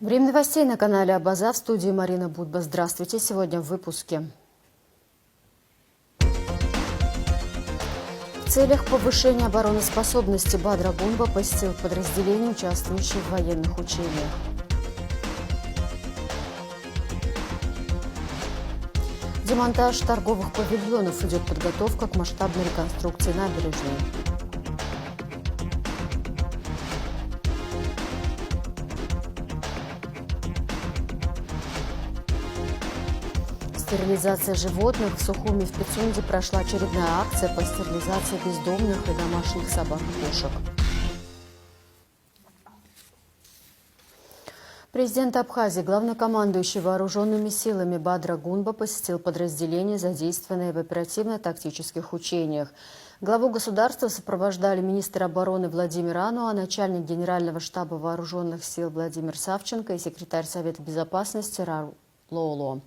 Время новостей на канале Абаза, в студии Марина Будба. Здравствуйте. Сегодня в выпуске. В целях повышения обороноспособности Бадра Гунба посетил подразделения, участвующие в военных учениях. Демонтаж торговых павильонов. Идет подготовка к масштабной реконструкции набережной. Стерилизация животных. В Сухуми в Пицунде прошла очередная акция по стерилизации бездомных и домашних собак и кошек. Президент Абхазии, главнокомандующий вооруженными силами Бадра Гунба посетил подразделения, задействованные в оперативно-тактических учениях. Главу государства сопровождали министр обороны Владимир Ануа, начальник Генерального штаба вооруженных сил Владимир Савченко и секретарь Совета безопасности Рар Лоуло.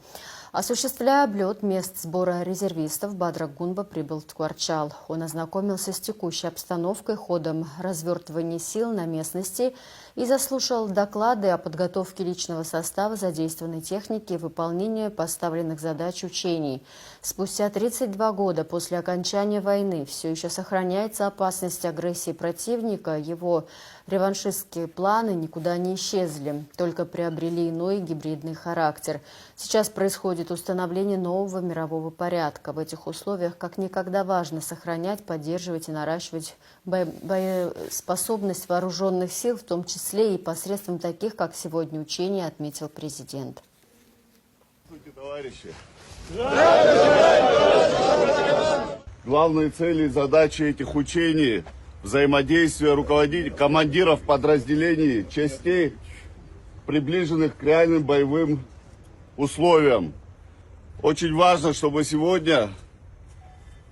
Осуществляя облет мест сбора резервистов, Бадра Гунба прибыл в Ткварчал. Он ознакомился с текущей обстановкой, ходом развертывания сил на местности и заслушал доклады о подготовке личного состава, задействованной техники и выполнении поставленных задач учений. Спустя 32 года после окончания войны все еще сохраняется опасность агрессии противника. Его реваншистские планы никуда не исчезли, только приобрели иной гибридный характер. Сейчас происходит установление нового мирового порядка. В этих условиях как никогда важно сохранять, поддерживать и наращивать боеспособность вооруженных сил, в том числе и посредством таких, как сегодня учения, отметил президент. Товарищи. Главные цели и задачи этих учений – взаимодействие руководителей, командиров подразделений, частей, приближенных к реальным боевым условиям. Очень важно, чтобы сегодня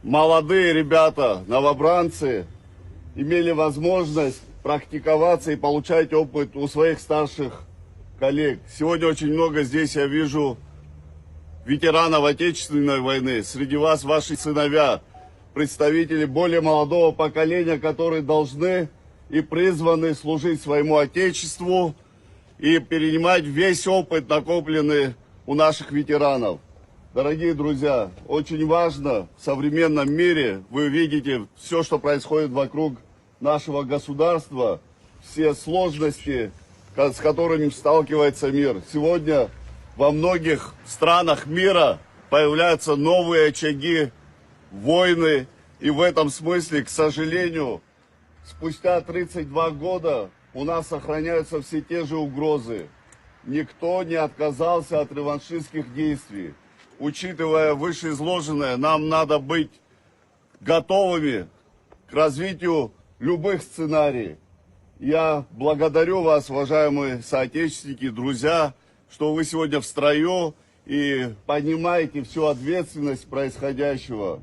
молодые ребята, новобранцы, имели возможность практиковаться и получать опыт у своих старших коллег. Сегодня очень много здесь я вижу ветеранов Отечественной войны. Среди вас ваши сыновья, представители более молодого поколения, которые должны и призваны служить своему Отечеству и перенимать весь опыт, накопленный у наших ветеранов. Дорогие друзья, очень важно в современном мире, вы видите все, что происходит вокруг нашего государства, все сложности, с которыми сталкивается мир. Сегодня во многих странах мира появляются новые очаги войны, и в этом смысле, к сожалению, спустя 32 года у нас сохраняются все те же угрозы. Никто не отказался от реваншистских действий. Учитывая вышеизложенное, нам надо быть готовыми к развитию любых сценариев. Я благодарю вас, уважаемые соотечественники, друзья, что вы сегодня в строю и понимаете всю ответственность происходящего.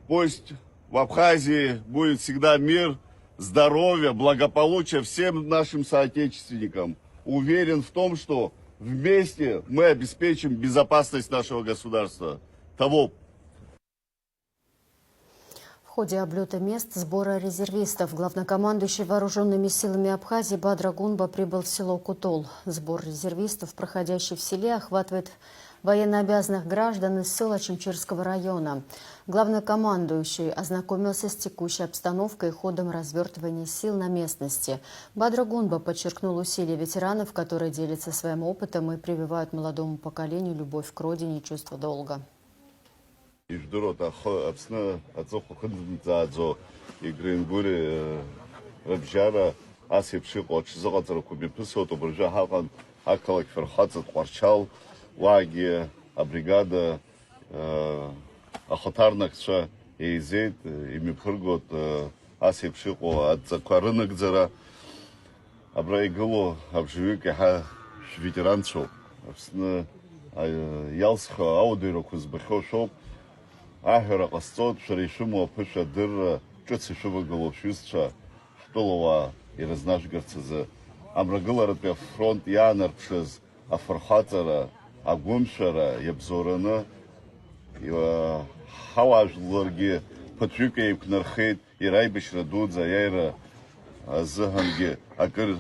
Пусть в Абхазии будет всегда мир, здоровье, благополучие всем нашим соотечественникам. Уверен в том, что вместе мы обеспечим безопасность нашего государства. В ходе облета мест сбора резервистов главнокомандующий вооруженными силами Абхазии Бадра Гунба прибыл в село Кутол. Сбор резервистов, проходящий в селе, охватывает военнообязанных граждан из села Чемчирского района. Главнокомандующий ознакомился с текущей обстановкой и ходом развертывания сил на местности. Бадра Гунба подчеркнул усилия ветеранов, которые делятся своим опытом и прививают молодому поколению любовь к родине и чувство долга. Лаги, бригада, охотарнакша, езет, имипургот, асипшико, отзакварынок зара, абраигалу, обживик, ветеранцу, ялсха, аудироку сбахошоп, ахера кастот, шаришумо, пыша дыр, чуцишува головшюстша, хтолова и разнашгарцеза, абрагаларапя фронт янарпшез, афархатара, Агумшара, Ябзорана, Хаважлорги, Патрюка Нархейт, и Райбишра Дудза, Яйра, Заганги, Акыр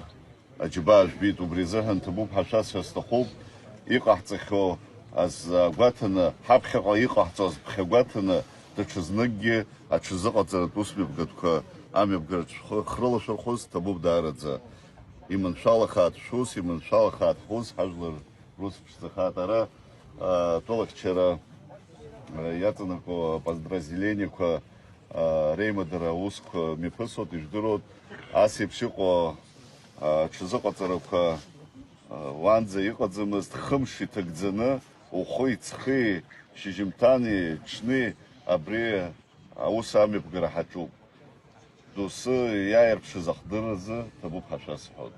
Аџьбаа жәбеит, убри азыҳәан ҭабуп ҳашәазшәа сҭахуп, иҟаҳҵахьоу азгәаҭаны, ҳаԥхьаҟа иҟаҳҵоз ԥхьагәаҭаны, даҽазныкгьы аҽазыҟаҵаратә усмҩаԥгатәқәа амҩаԥгараҿ хрылашәырхәыз ҭабуп даараӡа. Иманшәалахаат шәус, иманшәалахаат ҳус, ҳажәлар рус ԥшӡахаат. Ара тәылахьчара иаҵанакуа аподразделениақәа реимадара аусқәа мҩаԥысуеит, ижәдыруеит, ас еиԥш иҟоу аҽазыҟаҵарақәа уанӡа иҟаӡамызт, хымш иҭагӡаны, ухи, ҵхи, шьыжьымҭани, ҽни абри аус амҩаԥгара ҳаҿуп. Доусы иааирԥшыз ахдыразы ҭабуп ҳашәасҳәоит.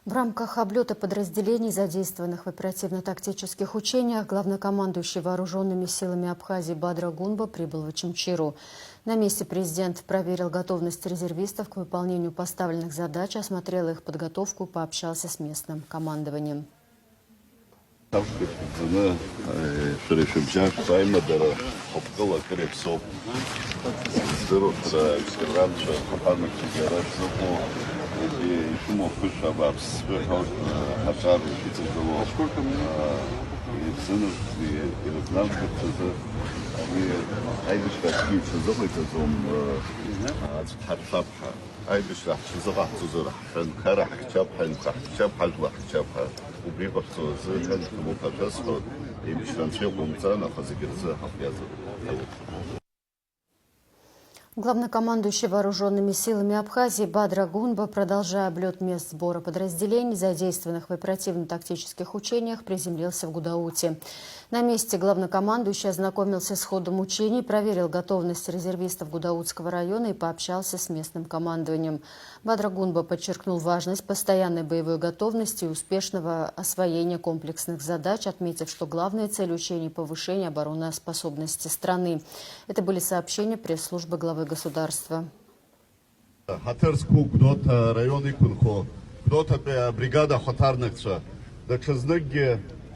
В рамках облета подразделений, задействованных в оперативно-тактических учениях, главнокомандующий вооруженными силами Абхазии Бадра Гунба прибыл в Очимчиру. На месте президент проверил готовность резервистов к выполнению поставленных задач, осмотрел их подготовку, пообщался с местным командованием. Главнокомандующий вооруженными силами Абхазии Бадра Гунба, продолжая облет мест сбора подразделений, задействованных в оперативно-тактических учениях, приземлился в Гудауте. На месте главнокомандующий ознакомился с ходом учений, проверил готовность резервистов Гудаутского района и пообщался с местным командованием. Бадра Гунба подчеркнул важность постоянной боевой готовности и успешного освоения комплексных задач, отметив, что главная цель учений – повышение обороноспособности страны. Это были сообщения пресс-службы главы государства.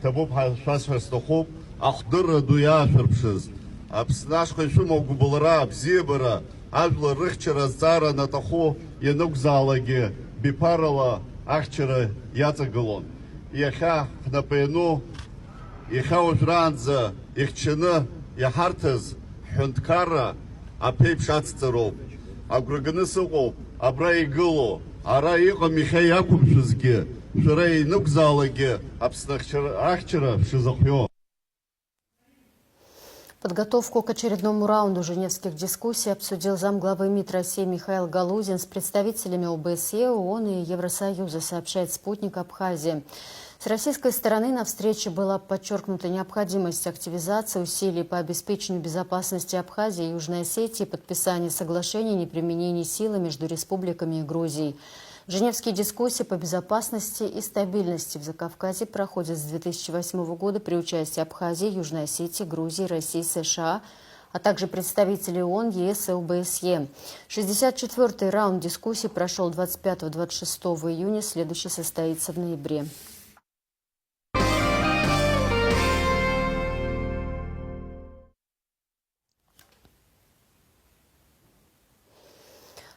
ҭабуп ҳашәасҳәа сҭахуп, ахдырра ду иаашәырԥшыз, Аԥсны ашҟа ишәымоу гәыбылра, абзиабара, ажәлар рыхьчара азҵаара анаҭаху ианықәзаалакгьы биԥарала ахьчара иаҵагылон. Иахьа ҳнапы иану, иахьа уажәраанӡа ихьчаны иаҳарҭаз ҳҳәынҭқарра аԥеиԥш ацҵароуп. Агәра ганы сыҟоуп, абра игыло, ара иҟам иахьа иақәымшәазгьы, шәара инықәзаалакгьы Аԥсны ахьчара шәшазыхио. Подготовку к очередному раунду женевских дискуссий обсудил замглавы МИД России Михаил Галузин с представителями ОБСЕ, ООН и Евросоюза, сообщает «Спутник Абхазии». С российской стороны на встрече была подчеркнута необходимость активизации усилий по обеспечению безопасности Абхазии и Южной Осетии и подписания соглашений о неприменении силы между республиками и Грузией. Женевские дискуссии по безопасности и стабильности в Закавказье проходят с 2008 года при участии Абхазии, Южной Осетии, Грузии, России, США, а также представителей ООН, ЕС и ОБСЕ. 64-й раунд дискуссий прошел 25-26 июня, следующий состоится в ноябре.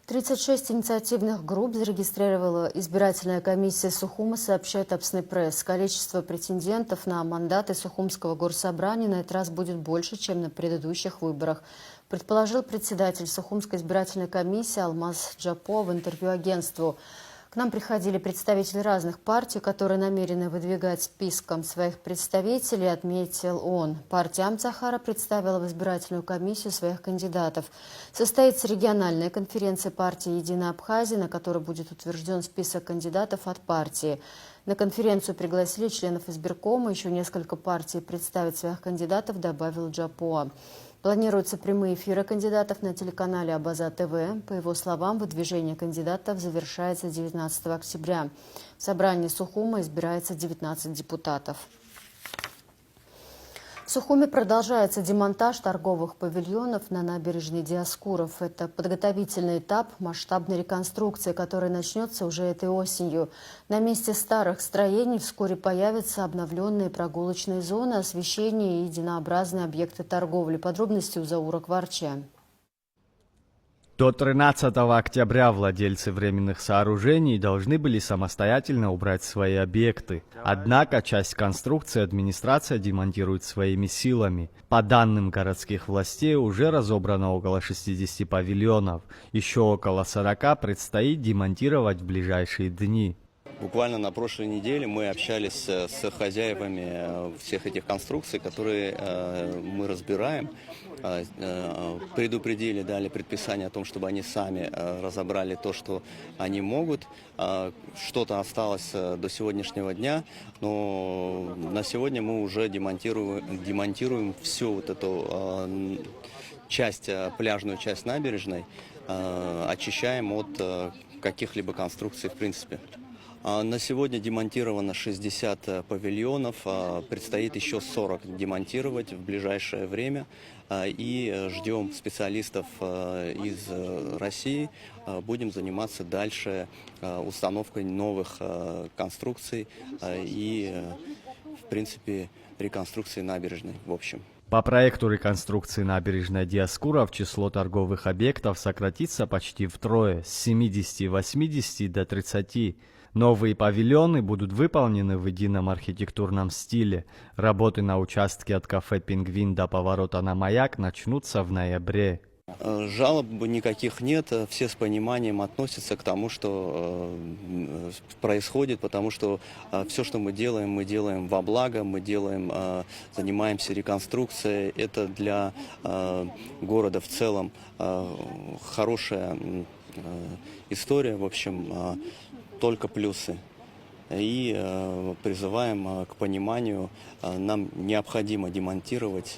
«36 инициативных групп зарегистрировала избирательная комиссия Сухума», сообщает Апсны пресс. Количество претендентов на мандаты Сухумского горсобрания на этот раз будет больше, чем на предыдущих выборах, предположил председатель Сухумской избирательной комиссии Алмаз Джапо в интервью агентству. К нам приходили представители разных партий, которые намерены выдвигать списком своих представителей, отметил он. Партия Амцахара представила в избирательную комиссию своих кандидатов. Состоится региональная конференция партии «Единая Абхазия», на которой будет утвержден список кандидатов от партии. На конференцию пригласили членов избиркома, еще несколько партий представить своих кандидатов, добавил Джапоа. Планируются прямые эфиры кандидатов на телеканале Абаза ТВ. По его словам, выдвижение кандидатов завершается 19 октября. В собрании Сухума избирается 19 депутатов. В Сухуми продолжается демонтаж торговых павильонов на набережной Диаскуров. Это подготовительный этап масштабной реконструкции, который начнется уже этой осенью. На месте старых строений вскоре появятся обновленные прогулочные зоны, освещение и единообразные объекты торговли. Подробности у Заура Кварча. До 13 октября владельцы временных сооружений должны были самостоятельно убрать свои объекты. Однако часть конструкции администрация демонтирует своими силами. По данным городских властей, уже разобрано около 60 павильонов. Еще около 40 предстоит демонтировать в ближайшие дни. Буквально на прошлой неделе мы общались с хозяевами всех этих конструкций, которые мы разбираем. Предупредили, дали предписание о том, чтобы они сами разобрали то, что они могут. Что-то осталось до сегодняшнего дня, но на сегодня мы уже демонтируем всю вот эту часть, пляжную часть набережной, очищаем от каких-либо конструкций в принципе. На сегодня демонтировано 60 павильонов, предстоит еще 40 демонтировать в ближайшее время. И ждем специалистов из России. Будем заниматься дальше установкой новых конструкций и, в принципе, реконструкцией набережной в общем. По проекту реконструкции набережной Диаскуров число торговых объектов сократится почти втрое, с 70-80 до 30. Новые павильоны будут выполнены в едином архитектурном стиле. Работы на участке от кафе «Пингвин» до поворота на Маяк начнутся в ноябре. Жалоб никаких нет, все с пониманием относятся к тому, что происходит, потому что все, что мы делаем во благо, занимаемся реконструкцией. Это для города в целом хорошая история, в общем, только плюсы. И призываем к пониманию, нам необходимо демонтировать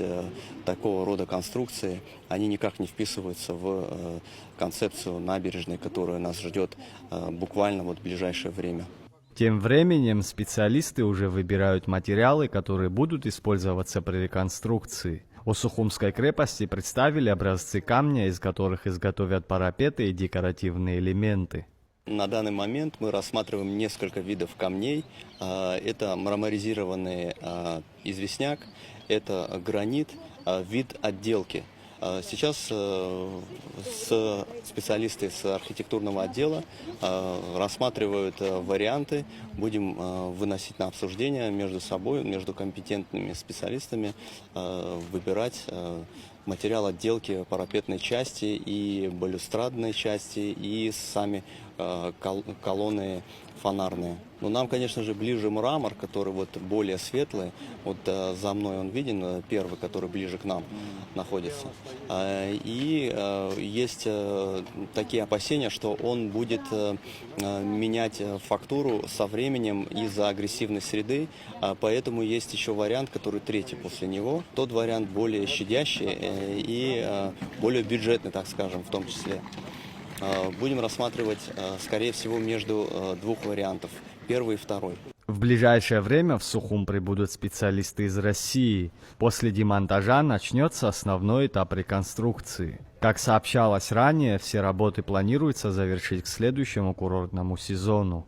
такого рода конструкции. Они никак не вписываются в концепцию набережной, которая нас ждет буквально вот в ближайшее время. Тем временем специалисты уже выбирают материалы, которые будут использоваться при реконструкции. У Сухумской крепости представили образцы камня, из которых изготовят парапеты и декоративные элементы. На данный момент мы рассматриваем несколько видов камней. Это мраморизированный известняк, это гранит, вид отделки. Сейчас специалисты с архитектурного отдела рассматривают варианты, будем выносить на обсуждение между собой, между компетентными специалистами, выбирать материал отделки парапетной части и балюстрадной части и сами колонны фонарные. Но нам, конечно же, ближе мрамор, который вот более светлый. Вот за мной он виден, первый, который ближе к нам находится. И есть такие опасения, что он будет менять фактуру со временем из-за агрессивной среды. Поэтому есть еще вариант, который третий после него. Тот вариант более щадящий и более бюджетный, так скажем, в том числе. Будем рассматривать, скорее всего, между двух вариантов. Первый и второй. В ближайшее время в Сухум прибудут специалисты из России. После демонтажа начнется основной этап реконструкции. Как сообщалось ранее, все работы планируется завершить к следующему курортному сезону.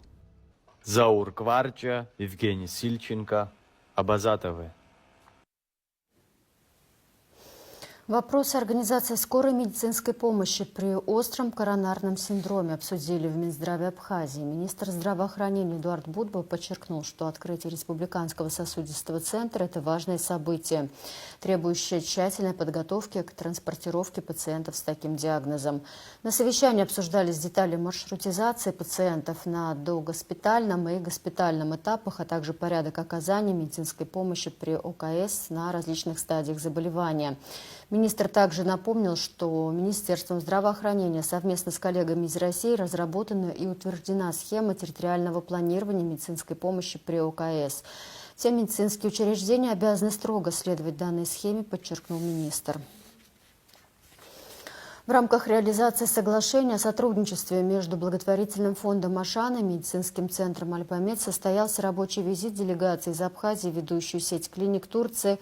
Заур Кварча, Евгений Сильченко, Абаза ТВ. Вопросы организации скорой медицинской помощи при остром коронарном синдроме обсудили в Минздраве Абхазии. Министр здравоохранения Эдуард Будбал подчеркнул, что открытие Республиканского сосудистого центра – это важное событие, требующее тщательной подготовки к транспортировке пациентов с таким диагнозом. На совещании обсуждались детали маршрутизации пациентов на догоспитальном и госпитальном этапах, а также порядок оказания медицинской помощи при ОКС на различных стадиях заболевания. Министр также напомнил, что Министерством здравоохранения совместно с коллегами из России разработана и утверждена схема территориального планирования медицинской помощи при ОКС. Все медицинские учреждения обязаны строго следовать данной схеме, подчеркнул министр. В рамках реализации соглашения о сотрудничестве между благотворительным фондом «Ашан» и медицинским центром «Альпамед» состоялся рабочий визит делегации из Абхазии, ведущую сеть клиник Турции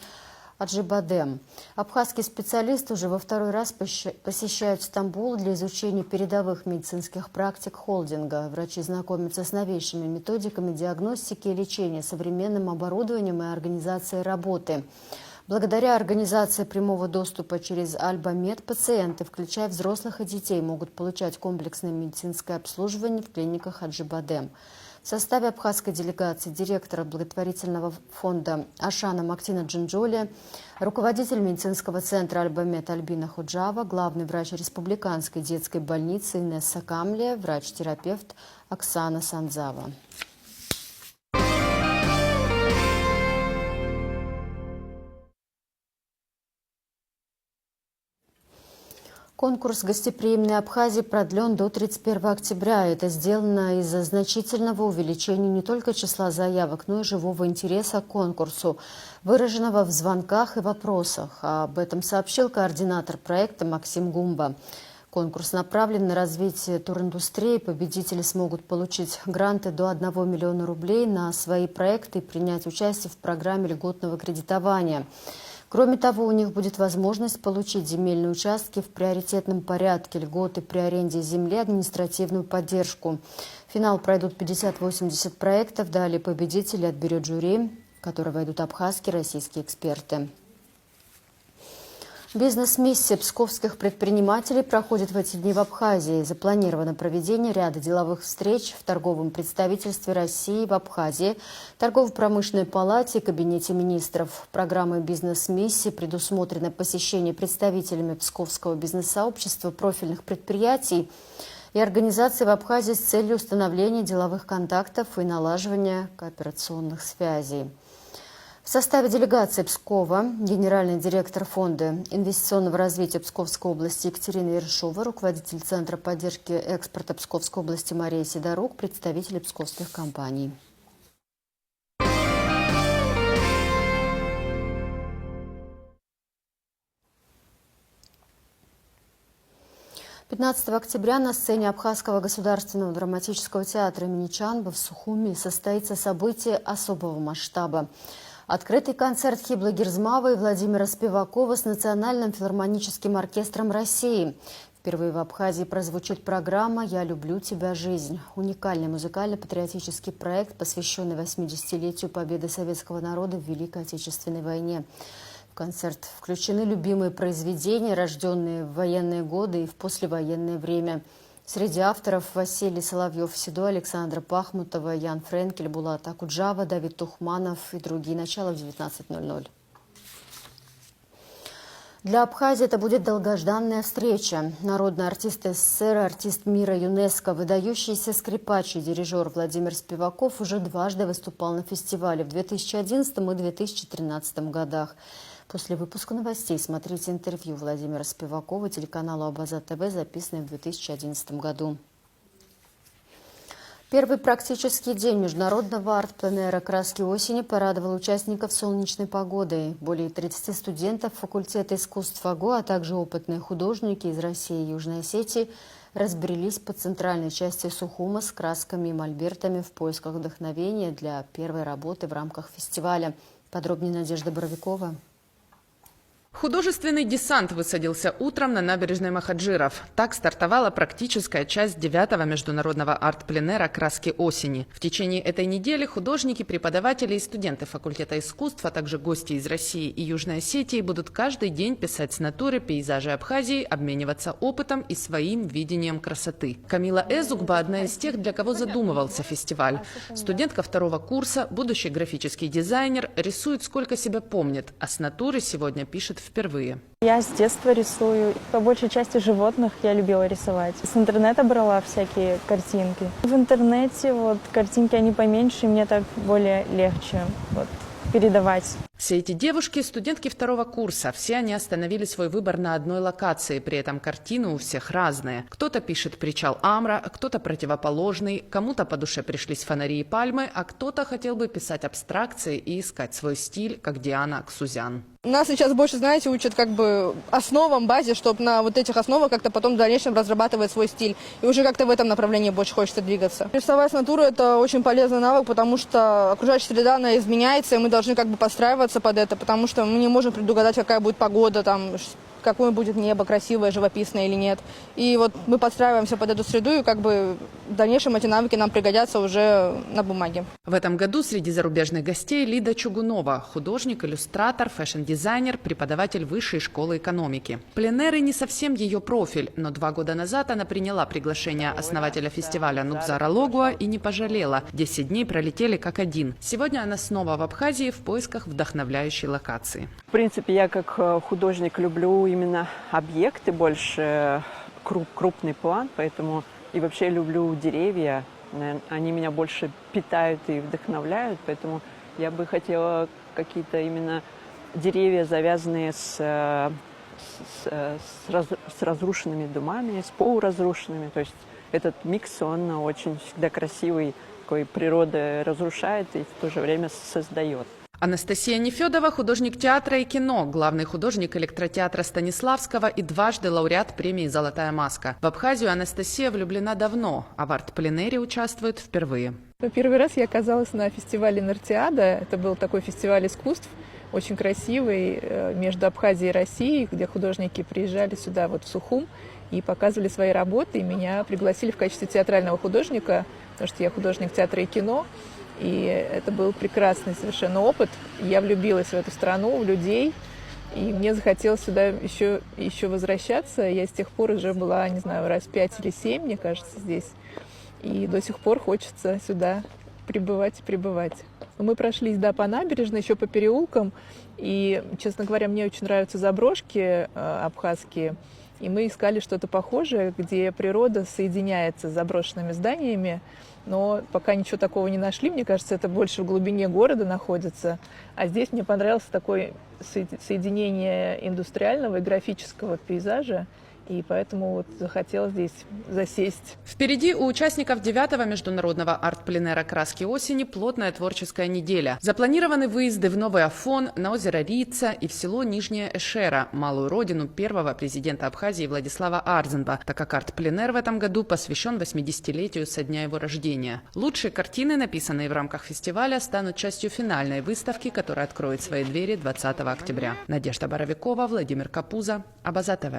Аджибадем. Абхазские специалисты уже во второй раз посещают Стамбул для изучения передовых медицинских практик холдинга. Врачи знакомятся с новейшими методиками диагностики и лечения, современным оборудованием и организацией работы. Благодаря организации прямого доступа через Альба-Мед пациенты, включая взрослых и детей, могут получать комплексное медицинское обслуживание в клиниках Аджибадем. В составе абхазской делегации директора благотворительного фонда Ашана Мактина Джинджоли, руководитель медицинского центра Альба-Мед Альбина Худжава, главный врач республиканской детской больницы Инесса Камле, врач-терапевт Оксана Санзава. Конкурс «Гостеприимной Абхазии» продлен до 31 октября. Это сделано из-за значительного увеличения не только числа заявок, но и живого интереса к конкурсу, выраженного в звонках и вопросах. Об этом сообщил координатор проекта Максим Гумба. Конкурс направлен на развитие туриндустрии. Победители смогут получить гранты до 1 миллиона рублей на свои проекты и принять участие в программе льготного кредитования. Кроме того, у них будет возможность получить земельные участки в приоритетном порядке, льготы при аренде земли, административную поддержку. В финал пройдут 50-80 проектов. Далее победители отберет жюри, в которое войдут абхазские и российские эксперты. Бизнес-миссия псковских предпринимателей проходит в эти дни в Абхазии. Запланировано проведение ряда деловых встреч в торговом представительстве России в Абхазии, торгово-промышленной палате и кабинете министров. Программой бизнес-миссии предусмотрено посещение представителями псковского бизнес-сообщества, профильных предприятий и организаций в Абхазии с целью установления деловых контактов и налаживания кооперационных связей. В составе делегации Пскова генеральный директор Фонда инвестиционного развития Псковской области Екатерина Ершова, руководитель Центра поддержки экспорта Псковской области Мария Сидорук, представители псковских компаний. 15 октября на сцене Абхазского государственного драматического театра имени Чанба в Сухуми состоится событие особого масштаба. Открытый концерт Хиблы Гирзмава и Владимира Спивакова с Национальным филармоническим оркестром России. Впервые в Абхазии прозвучит программа «Я люблю тебя, жизнь». Уникальный музыкально-патриотический проект, посвященный 80-летию победы советского народа в Великой Отечественной войне. В концерт включены любимые произведения, рожденные в военные годы и в послевоенное время. Среди авторов Василий Соловьев-Седой, Александра Пахмутова, Ян Френкель, Булат Акуджава, Давид Тухманов и другие. Начало в 19:00. Для Абхазии это будет долгожданная встреча. Народный артист СССР, артист мира ЮНЕСКО, выдающийся скрипач и дирижер Владимир Спиваков уже дважды выступал на фестивале в 2011 и 2013 годах. После выпуска новостей смотрите интервью Владимира Спивакова телеканалу Абаза ТВ, записанное в 2011 году. Первый практический день международного арт-пленэра «Краски осени» порадовал участников солнечной погодой. Более 30 студентов факультета искусств ФАГО, а также опытные художники из России и Южной Осетии разбрелись по центральной части Сухума с красками и мольбертами в поисках вдохновения для первой работы в рамках фестиваля. Подробнее Надежда Боровикова. Художественный десант высадился утром на набережной Махаджиров. Так стартовала практическая часть 9-го международного арт-пленэра «Краски осени». В течение этой недели художники, преподаватели и студенты факультета искусств, а также гости из России и Южной Осетии будут каждый день писать с натуры пейзажи Абхазии, обмениваться опытом и своим видением красоты. Камила Эзукба – одна из тех, для кого задумывался фестиваль. Студентка 2-го курса, будущий графический дизайнер, рисует сколько себя помнит, а с натуры сегодня пишет впервые. Я с детства рисую. По большей части животных я любила рисовать. С интернета брала всякие картинки. В интернете картинки, они поменьше, и мне так более легче передавать. Все эти девушки – студентки 2-го курса. Все они остановили свой выбор на одной локации. При этом картины у всех разные. Кто-то пишет причал Амра, кто-то противоположный, кому-то по душе пришлись фонари и пальмы, а кто-то хотел бы писать абстракции и искать свой стиль, как Диана Аксузян. Нас сейчас больше, знаете, учат основам, базе, чтобы на этих основах как-то потом в дальнейшем разрабатывать свой стиль. И уже как-то в этом направлении больше хочется двигаться. Рисовать с натуры – это очень полезный навык, потому что окружающая среда, она изменяется, и мы должны подстраиваться подстраиваться под это, потому что мы не можем предугадать, какая будет погода, там, какое будет небо, красивое, живописное или нет. И вот мы подстраиваемся под эту среду, и как бы в дальнейшем эти навыки нам пригодятся уже на бумаге. В этом году среди зарубежных гостей Лида Чугунова, художник, иллюстратор, фэшн-дизайнер, преподаватель Высшей школы экономики. Пленэры не совсем ее профиль, но 2 года назад она приняла приглашение основателя фестиваля Нукзара Логуа и не пожалела. 10 дней пролетели как один. Сегодня она снова в Абхазии в поисках вдохновляющей локации. В принципе, я как художник люблю именно объекты, больше крупный план, поэтому и вообще люблю деревья. Они меня больше питают и вдохновляют, поэтому я бы хотела какие-то именно деревья, завязанные с разрушенными домами, с полуразрушенными. То есть этот микс, он очень всегда красивый, такой природа разрушает и в то же время создает. Анастасия Нефедова – художник театра и кино, главный художник электротеатра Станиславского и дважды лауреат премии «Золотая маска». В Абхазию Анастасия влюблена давно, а в арт-пленэре участвует впервые. Первый раз я оказалась на фестивале «Нартиада». Это был такой фестиваль искусств, очень красивый, между Абхазией и Россией, где художники приезжали сюда, вот в Сухум, и показывали свои работы. И меня пригласили в качестве театрального художника, потому что я художник театра и кино. И это был прекрасный совершенно опыт. Я влюбилась в эту страну, в людей, и мне захотелось сюда еще возвращаться. Я с тех пор уже была, не знаю, раз 5 или 7, мне кажется, здесь. И до сих пор хочется сюда прибывать и прибывать. Мы прошлись, да, по набережной, еще по переулкам. И, честно говоря, мне очень нравятся заброшки абхазские. И мы искали что-то похожее, где природа соединяется с заброшенными зданиями. Но пока ничего такого не нашли. Мне кажется, это больше в глубине города находится. А здесь мне понравилось такое соединение индустриального и графического пейзажа. И поэтому вот захотела здесь засесть. Впереди у участников 9-го международного арт-пленэра «Краски осени» плотная творческая неделя. Запланированы выезды в Новый Афон, на озеро Рица и в село Нижняя Эшера, малую родину первого президента Абхазии Владислава Арзенба, так как арт-пленэр в этом году посвящен 80-летию со дня его рождения. Лучшие картины, написанные в рамках фестиваля, станут частью финальной выставки, которая откроет свои двери 20 октября. Надежда Боровикова, Владимир Капуза, Абаза ТВ.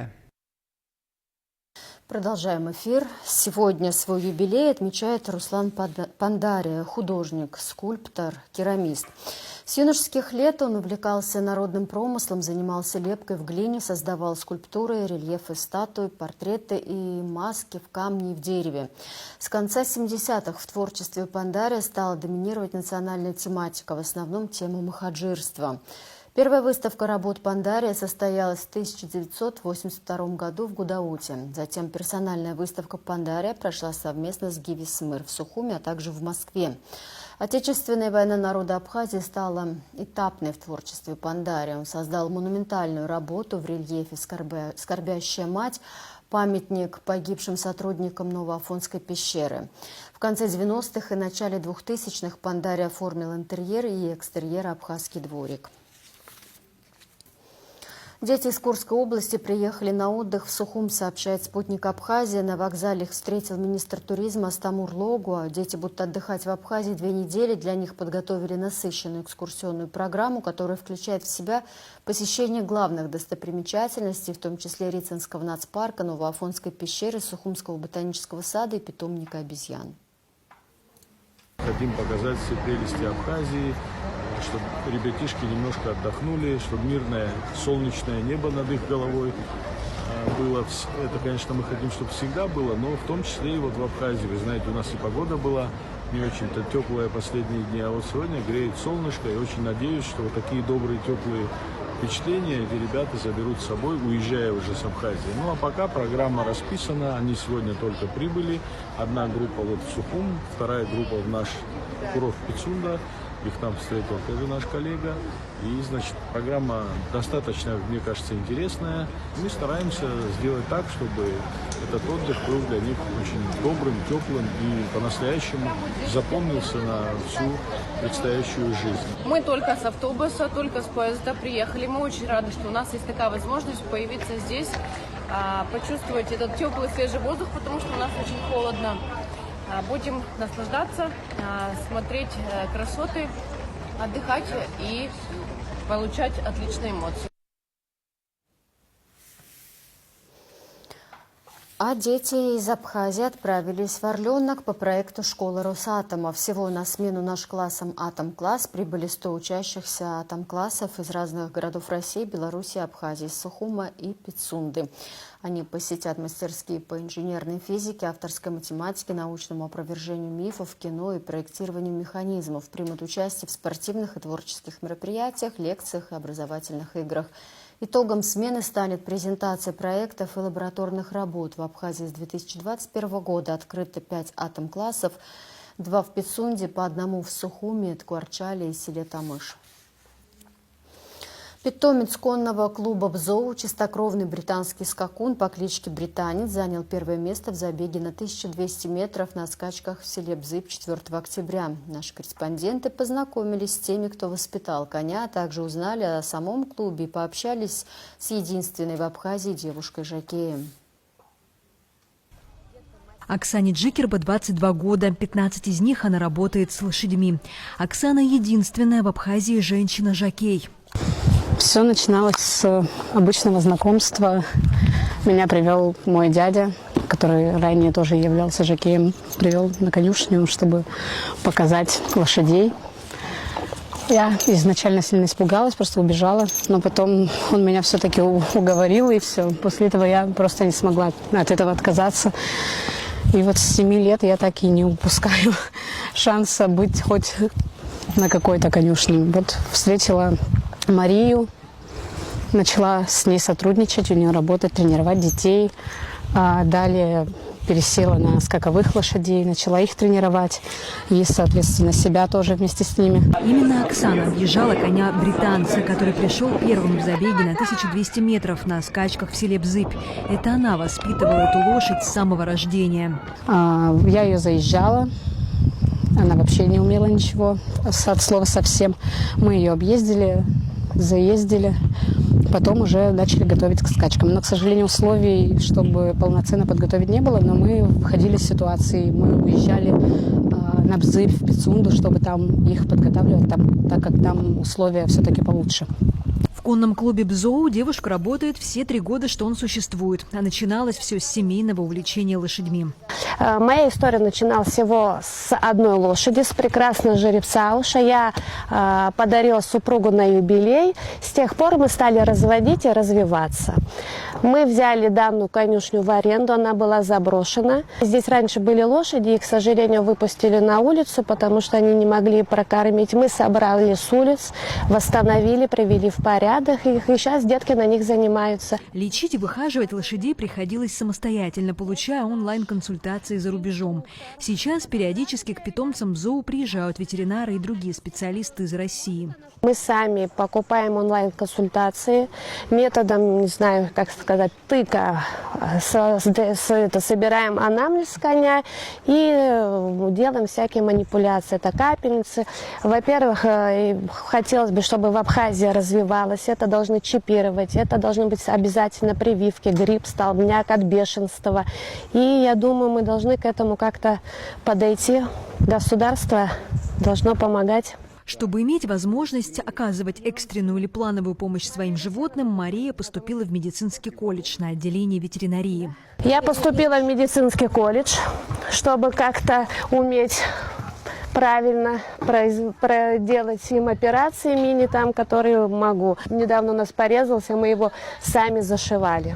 Продолжаем эфир. Сегодня свой юбилей отмечает Руслан Пандария, художник, скульптор, керамист. С юношеских лет он увлекался народным промыслом, занимался лепкой в глине, создавал скульптуры, рельефы, статуи, портреты и маски в камне и в дереве. С конца 70-х в творчестве Пандария стала доминировать национальная тематика, в основном тема махаджирства. Первая выставка работ Пандария состоялась в 1982 году в Гудауте. Затем персональная выставка Пандария прошла совместно с Гиви Смыр в Сухуме, а также в Москве. Отечественная война народа Абхазии стала этапной в творчестве Пандария. Он создал монументальную работу в рельефе «Скорбящая мать», памятник погибшим сотрудникам Новоафонской пещеры. В конце 90-х и начале 2000-х Пандария оформил интерьер и экстерьер «Абхазский дворик». Дети из Курской области приехали на отдых в Сухум, сообщает «Спутник Абхазия». На вокзале их встретил министр туризма Астамур Логуа. Дети будут отдыхать в Абхазии 2 недели. Для них подготовили насыщенную экскурсионную программу, которая включает в себя посещение главных достопримечательностей, в том числе Рицинского нацпарка, Новоафонской пещеры, Сухумского ботанического сада и питомника обезьян. Хотим показать все прелести Абхазии, чтобы ребятишки немножко отдохнули, чтобы мирное солнечное небо над их головой было. Это, конечно, мы хотим, чтобы всегда было, но в том числе и вот в Абхазии. Вы знаете, у нас и погода была не очень-то теплая последние дни, а вот сегодня греет солнышко, и очень надеюсь, что вот такие добрые, теплые впечатления эти ребята заберут с собой, уезжая уже с Абхазии. Ну а пока программа расписана, они сегодня только прибыли. Одна группа вот в Сухум, вторая группа в наш курорт Пицунда. Их там встретил тоже наш коллега. И, значит, программа достаточно, мне кажется, интересная. Мы стараемся сделать так, чтобы этот отдых был для них очень добрым, теплым и по-настоящему запомнился на всю предстоящую жизнь. Мы только с автобуса, только с поезда приехали. Мы очень рады, что у нас есть такая возможность появиться здесь, почувствовать этот теплый, свежий воздух, потому что у нас очень холодно. Будем наслаждаться, смотреть красоты, отдыхать и получать отличные эмоции. А дети из Абхазии отправились в Орленок по проекту «Школа Росатома». Всего на смену наш классом «Атом-класс» прибыли 100 учащихся «Атом-классов» из разных городов России, Беларуси, Абхазии, Сухума и Пицунды. Они посетят мастерские по инженерной физике, авторской математике, научному опровержению мифов, кино и проектированию механизмов. Примут участие в спортивных и творческих мероприятиях, лекциях и образовательных играх. Итогом смены станет презентация проектов и лабораторных работ. В Абхазии с 2021 года открыто 5 атом-классов, 2 в Пицунде, по 1 в Сухуме, Ткуарчале и селе Тамыш. Питомец конного клуба «Бзоу», чистокровный британский скакун по кличке Британец, занял первое место в забеге на 1200 метров на скачках в селе Бзып 4 октября. Наши корреспонденты познакомились с теми, кто воспитал коня, а также узнали о самом клубе и пообщались с единственной в Абхазии девушкой-жокеем. Оксане Джикерба 22 года, 15 из них она работает с лошадьми. Оксана единственная в Абхазии женщина-жокей. Все начиналось с обычного знакомства. Меня привел мой дядя, который ранее тоже являлся жокеем, привел на конюшню, чтобы показать лошадей. Я изначально сильно испугалась, просто убежала, но потом он меня все-таки уговорил, и все. После этого я просто не смогла от этого отказаться. И вот с 7 лет я так и не упускаю шанса быть хоть на какой-то конюшне. Вот встретила Марию, начала с ней сотрудничать, у нее работать, тренировать детей. А далее пересела на скаковых лошадей, начала их тренировать и, соответственно, себя тоже вместе с ними. Именно Оксана объезжала коня британца, который пришел первым в забеге на 1200 метров на скачках в селе Бзыпь. Это она воспитывала эту лошадь с самого рождения. Я ее заезжала. Она вообще не умела ничего от слова совсем. Мы ее объездили, заездили, потом уже начали готовить к скачкам. Но, к сожалению, условий, чтобы полноценно подготовить, не было, но мы выходили из ситуации. Мы уезжали на Бзыпь, в Пицунду, чтобы там их подготавливать, так как там условия все-таки получше. В конном клубе «Бзоу» девушка работает все 3 года, что он существует. А начиналось все с семейного увлечения лошадьми. Моя история начиналась всего с одной лошади, с прекрасного жеребца Ауша. Я подарила супругу на юбилей. С тех пор мы стали разводить и развиваться. Мы взяли данную конюшню в аренду, она была заброшена. Здесь раньше были лошади, их, к сожалению, выпустили на улицу, потому что они не могли прокормить. Мы собрали с улиц, восстановили, привели в порядок их, и сейчас детки на них занимаются. Лечить и выхаживать лошадей приходилось самостоятельно, получая онлайн-консультации за рубежом. Сейчас периодически к питомцам ЗОО приезжают ветеринары и другие специалисты из России. Мы сами покупаем онлайн-консультации методом, не знаю, как сказать, тыка. Собираем анамнез коня и делаем всякие манипуляции. Это капельницы. Во-первых, хотелось бы, чтобы в Абхазии развивалось. Это должны чипировать, это должны быть обязательно прививки, грипп, столбняк от бешенства. И я думаю, мы должны к этому как-то подойти. Государство должно помогать. Чтобы иметь возможность оказывать экстренную или плановую помощь своим животным, Мария поступила в медицинский колледж на отделении ветеринарии. Я поступила в медицинский колледж, чтобы как-то уметь правильно проделать им операции мини, там, которые могу. Недавно у нас порезался, мы его сами зашивали.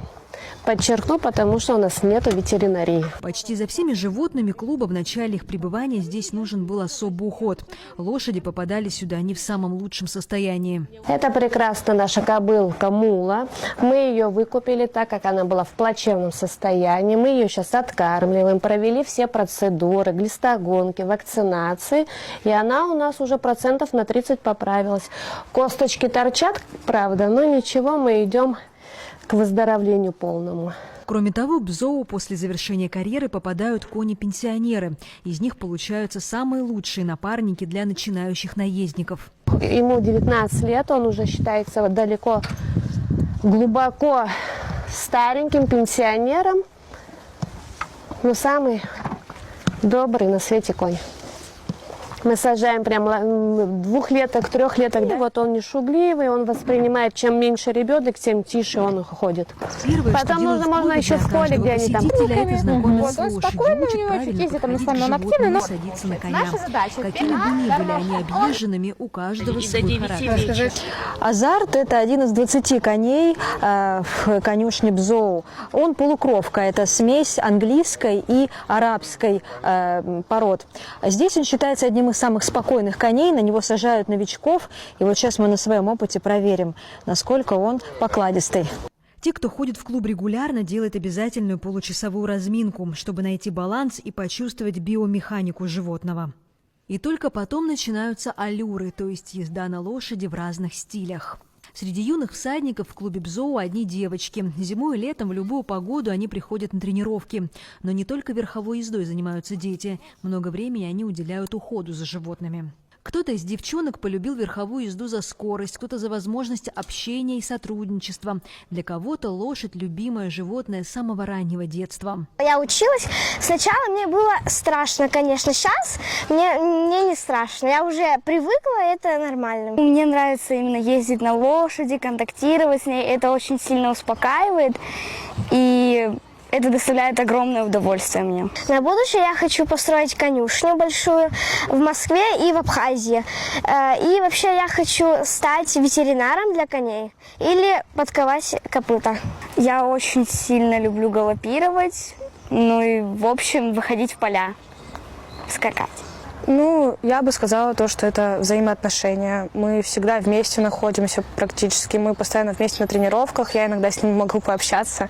Подчеркну, потому что у нас нет ветеринарии. Почти за всеми животными клуба в начале их пребывания здесь нужен был особый уход. Лошади попадали сюда не в самом лучшем состоянии. Это прекрасно наша кобылка Мула. Мы ее выкупили, так как она была в плачевном состоянии. Мы ее сейчас откармливаем, провели все процедуры, глистогонки, вакцинации. И она у нас уже процентов на 30 поправилась. Косточки торчат, правда, но ничего, мы идем к выздоровлению полному. Кроме того, в ЗОО после завершения карьеры попадают кони-пенсионеры. Из них получаются самые лучшие напарники для начинающих наездников. Ему 19 лет, он уже считается далеко, глубоко стареньким пенсионером, но самый добрый на свете конь. Мы сажаем прямо 2-леток, 3-леток. Да? Вот он не шугливый, он воспринимает, чем меньше ребенок, тем тише он ходит. Первое, Потом можно еще в поле, где они там. Это знакомиться с он лошадью, спокойный, учит у него правильно чуть ездит, подходить там, к он животному активный, но и садиться на коня. наша задача Какими бы ни были они объезженными, у каждого свой характер. Азарт – это один из 20 коней в конюшне Бзоу. Он полукровка, это смесь английской и арабской пород. Здесь он считается одним из самых спокойных коней, на него сажают новичков. И вот сейчас мы на своем опыте проверим, насколько он покладистый. Те, кто ходит в клуб регулярно, делают обязательную получасовую разминку, чтобы найти баланс и почувствовать биомеханику животного. И только потом начинаются аллюры, то есть езда на лошади в разных стилях. Среди юных всадников в клубе Бзоу одни девочки. Зимой и летом в любую погоду они приходят на тренировки. Но не только верховой ездой занимаются дети. Много времени они уделяют уходу за животными. Кто-то из девчонок полюбил верховую езду за скорость, кто-то за возможность общения и сотрудничества. Для кого-то лошадь – любимое животное с самого раннего детства. Я училась. Сначала мне было страшно, конечно. Сейчас мне не страшно. Я уже привыкла, это нормально. Мне нравится именно ездить на лошади, контактировать с ней. Это очень сильно успокаивает. И это доставляет огромное удовольствие мне. На будущее я хочу построить конюшню большую в Москве и в Абхазии. И вообще я хочу стать ветеринаром для коней или подковать копыта. Я очень сильно люблю галопировать, ну и в общем выходить в поля, скакать. Ну, я бы сказала то, что это взаимоотношения. Мы всегда вместе находимся практически. Мы постоянно вместе на тренировках. Я иногда с ними могу пообщаться.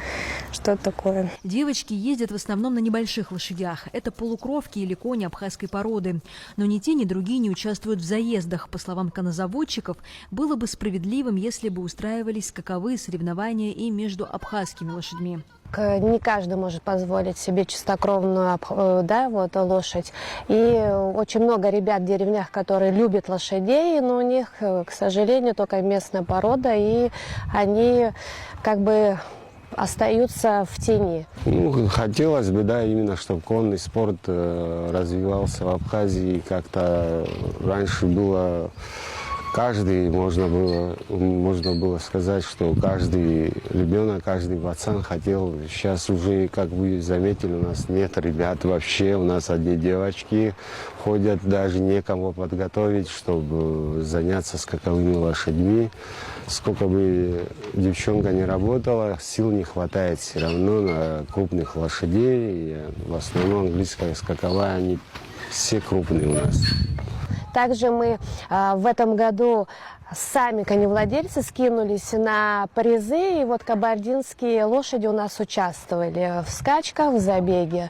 Что-то такое. Девочки ездят в основном на небольших лошадях. Это полукровки или кони абхазской породы. Но ни те, ни другие не участвуют в заездах. По словам коннозаводчиков, было бы справедливым, если бы устраивались скаковые соревнования и между абхазскими лошадьми. Не каждый может позволить себе чистокровную лошадь. И очень много ребят в деревнях, которые любят лошадей, но у них, к сожалению, только местная порода, и они как бы остаются в тени. Ну, хотелось бы, да, именно, чтобы конный спорт развивался в Абхазии. Как-то раньше было... Каждый, можно было сказать, что каждый ребенок, каждый пацан хотел. Сейчас уже, как вы заметили, у нас нет ребят вообще. У нас одни девочки ходят, даже некому подготовить, чтобы заняться скаковыми лошадьми. Сколько бы девчонка не работала, сил не хватает все равно на крупных лошадей. И в основном английская скаковая, они все крупные у нас. Также мы в этом году сами коневладельцы скинулись на призы, и вот кабардинские лошади у нас участвовали в скачках, в забеге.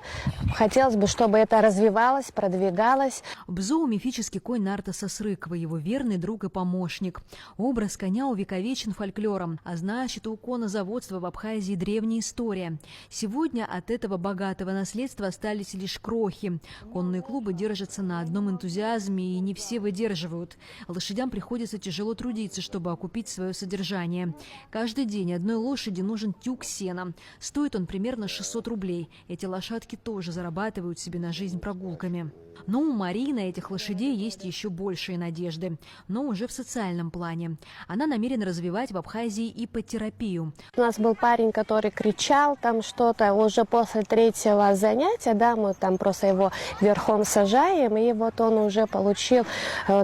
Хотелось бы, чтобы это развивалось, продвигалось. Бзоу – мифический конь Нартаса Срыкова, его верный друг и помощник. Образ коня увековечен фольклором, а значит, у коннозаводства в Абхазии древняя история. Сегодня от этого богатого наследства остались лишь крохи. Конные клубы держатся на одном энтузиазме, и не все выдерживают. Лошадям приходится тяжело трудиться, чтобы окупить свое содержание. Каждый день одной лошади нужен тюк сена. Стоит он примерно 600 рублей. Эти лошадки тоже зарабатывают себе на жизнь прогулками. Но у Марии на этих лошадей есть еще большие надежды, но уже в социальном плане. Она намерена развивать в Абхазии иппотерапию. У нас был парень, который кричал там что-то, уже после 3-го занятия, да, мы там просто его верхом сажаем, и вот он уже получил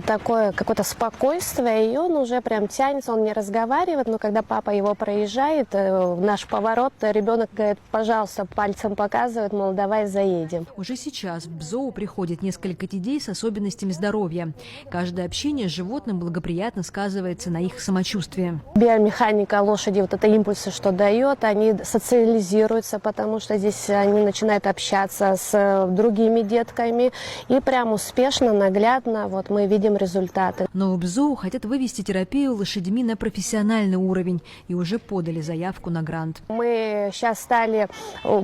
такое какое-то спокойствие, и он уже прям тянется, он не разговаривает, но когда папа его проезжает, наш поворот, ребенок говорит, пожалуйста, пальцем показывает, мол, давай заедем. Уже сейчас в Бзоу приходит несколько детей с особенностями здоровья. Каждое общение с животным благоприятно сказывается на их самочувствии. Биомеханика лошади, вот это импульсы, что дает, они социализируются, потому что здесь они начинают общаться с другими детками, и прям успешно, наглядно, вот мы видим результаты. Но в Бзоу хотят вывести терапию лошадьми на профессиональный уровень и уже подали заявку на грант. Мы сейчас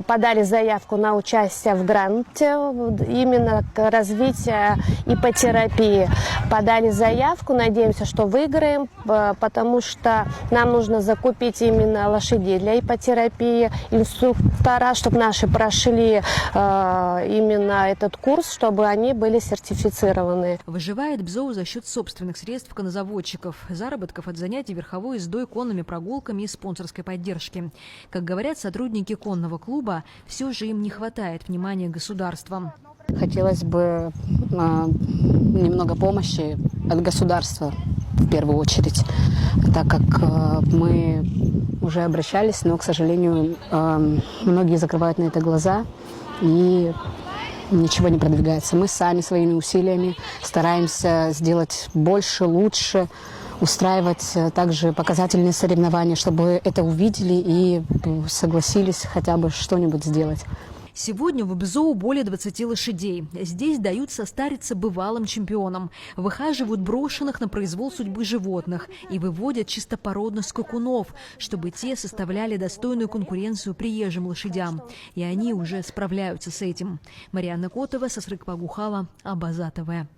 подали заявку на участие в гранте, именно развития иппотерапии. Подали заявку, надеемся, что выиграем, потому что нам нужно закупить именно лошадей для иппотерапии, инструктора, чтобы наши прошли именно этот курс, чтобы они были сертифицированы. Выживает Бзоу за счет собственных средств коннозаводчиков, заработков от занятий верховой ездой, конными прогулками и спонсорской поддержки. Как говорят сотрудники конного клуба, все же им не хватает внимания государства. Хотелось бы немного помощи от государства в первую очередь, так как мы уже обращались, но, к сожалению, многие закрывают на это глаза и ничего не продвигается. Мы сами своими усилиями стараемся сделать больше, лучше, устраивать также показательные соревнования, чтобы это увидели и согласились хотя бы что-нибудь сделать. Сегодня в Бзоу более 20 лошадей. Здесь дают состариться бывалым чемпионам, выхаживают брошенных на произвол судьбы животных и выводят чистопородных скакунов, чтобы те составляли достойную конкуренцию приезжим лошадям. И они уже справляются с этим. Марьяна Котова, Сасрык Пагухава, Абаза ТВ.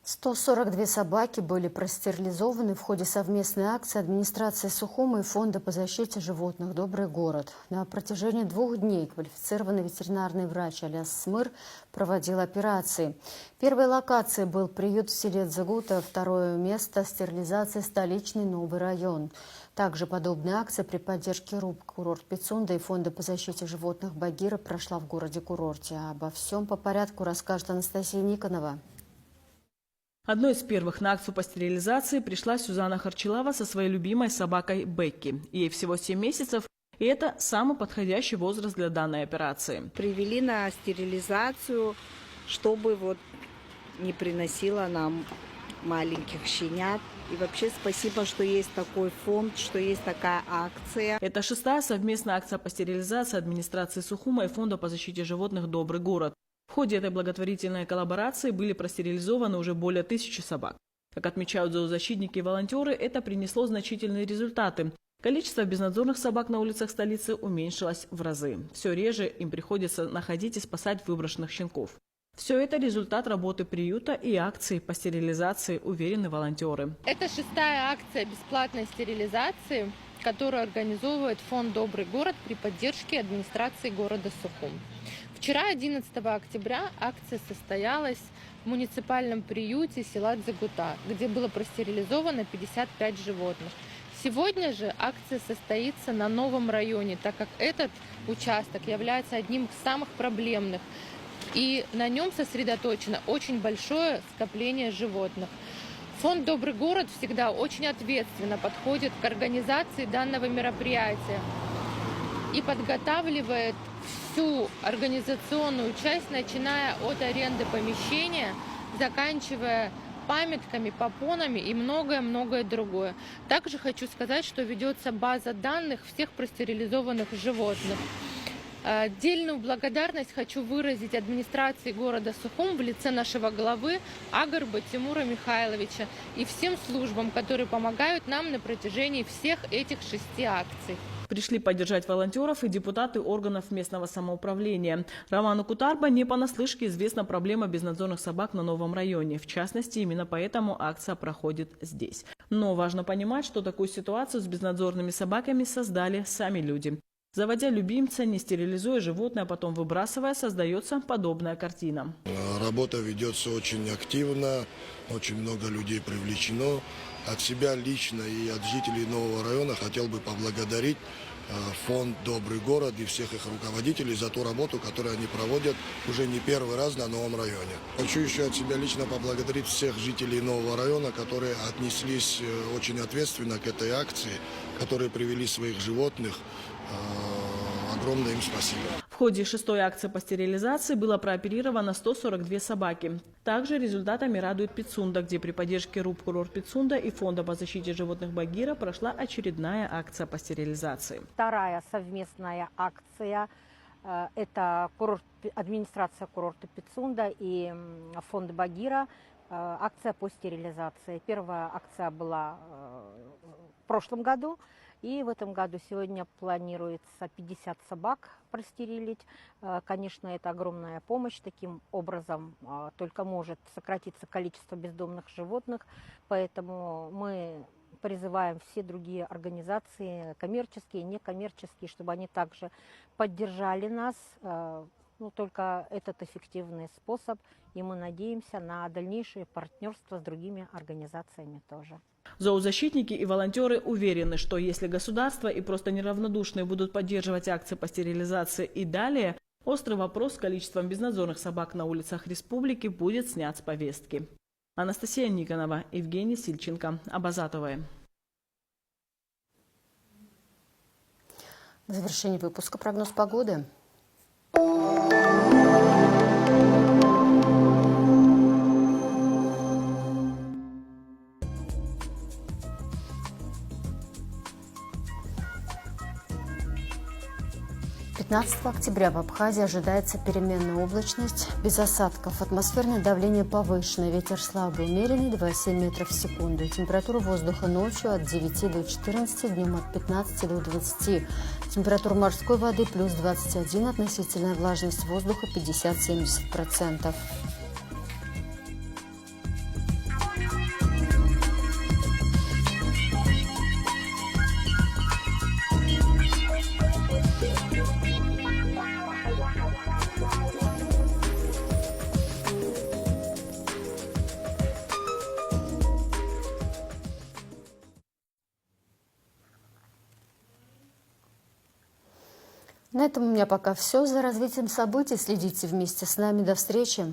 142 собаки были простерилизованы в ходе совместной акции администрации Сухума и Фонда по защите животных «Добрый город». На протяжении 2 дней квалифицированный ветеринарный врач Аляс Смыр проводил операции. Первой локацией был приют в селе Дзагута, второе место – стерилизации столичный Новый район. Также подобная акция при поддержке РУП «Курорт Пицунда» и Фонда по защите животных «Багира» прошла в городе-курорте. Обо всем по порядку расскажет Анастасия Никонова. Одной из первых на акцию по стерилизации пришла Сюзанна Харчилава со своей любимой собакой Бекки. Ей всего 7 месяцев, и это самый подходящий возраст для данной операции. Привели на стерилизацию, чтобы не приносила нам маленьких щенят. И вообще спасибо, что есть такой фонд, что есть такая акция. Это 6-я совместная акция по стерилизации администрации Сухума и Фонда по защите животных «Добрый город». В ходе этой благотворительной коллаборации были простерилизованы уже более 1000 собак. Как отмечают зоозащитники и волонтеры, это принесло значительные результаты. Количество безнадзорных собак на улицах столицы уменьшилось в разы. Все реже им приходится находить и спасать выброшенных щенков. Все это результат работы приюта и акций по стерилизации, уверены волонтеры. Это 6-я акция бесплатной стерилизации, которую организовывает фонд «Добрый город» при поддержке администрации города Сухум. Вчера, 11 октября, акция состоялась в муниципальном приюте села Дзагута, где было простерилизовано 55 животных. Сегодня же акция состоится на новом районе, так как этот участок является одним из самых проблемных, и на нем сосредоточено очень большое скопление животных. Фонд «Добрый город» всегда очень ответственно подходит к организации данного мероприятия и подготавливает всю организационную часть, начиная от аренды помещения, заканчивая памятками, попонами и многое-многое другое. Также хочу сказать, что ведется база данных всех простерилизованных животных. Отдельную благодарность хочу выразить администрации города Сухум в лице нашего главы Агарба Тимура Михайловича и всем службам, которые помогают нам на протяжении всех этих 6 акций. Пришли поддержать волонтеров и депутаты органов местного самоуправления. Роману Кутарба не понаслышке известна проблема безнадзорных собак на новом районе. В частности, именно поэтому акция проходит здесь. Но важно понимать, что такую ситуацию с безнадзорными собаками создали сами люди. Заводя любимца, не стерилизуя животное, а потом выбрасывая, создается подобная картина. Работа ведется очень активно, очень много людей привлечено. От себя лично и от жителей нового района хотел бы поблагодарить фонд «Добрый город» и всех их руководителей за ту работу, которую они проводят уже не первый раз на новом районе. Хочу еще от себя лично поблагодарить всех жителей нового района, которые отнеслись очень ответственно к этой акции, которые привели своих животных. Огромное им спасибо. В ходе 6-й акции по стерилизации было прооперировано 142 собаки. Также результатами радует Пицунда, где при поддержке РУП «Курорт Пицунда» и Фонда по защите животных «Багира» прошла очередная акция по стерилизации. 2-я совместная акция – это администрация курорта Пицунда и Фонд «Багира». Акция по стерилизации. Первая акция была в прошлом году. И в этом году сегодня планируется 50 собак простерилить. Конечно, это огромная помощь. Таким образом только может сократиться количество бездомных животных. Поэтому мы призываем все другие организации, коммерческие, некоммерческие, чтобы они также поддержали нас. Только этот эффективный способ, и мы надеемся на дальнейшее партнерство с другими организациями тоже. Зоозащитники и волонтеры уверены, что если государство и просто неравнодушные будут поддерживать акции по стерилизации и далее, острый вопрос с количеством безнадзорных собак на улицах республики будет снят с повестки. Анастасия Никонова, Евгений Сильченко, Абазатовая. В завершении выпуска прогноз погоды. 15 октября в Абхазии ожидается переменная облачность, без осадков, атмосферное давление повышенное, ветер слабый, умеренный 2,7 метров в секунду. Температура воздуха ночью от 9 до 14, днем от 15 до 20. Температура морской воды плюс 21, относительная влажность воздуха 50-70%. На этом у меня пока все. За развитием событий следите вместе с нами. До встречи.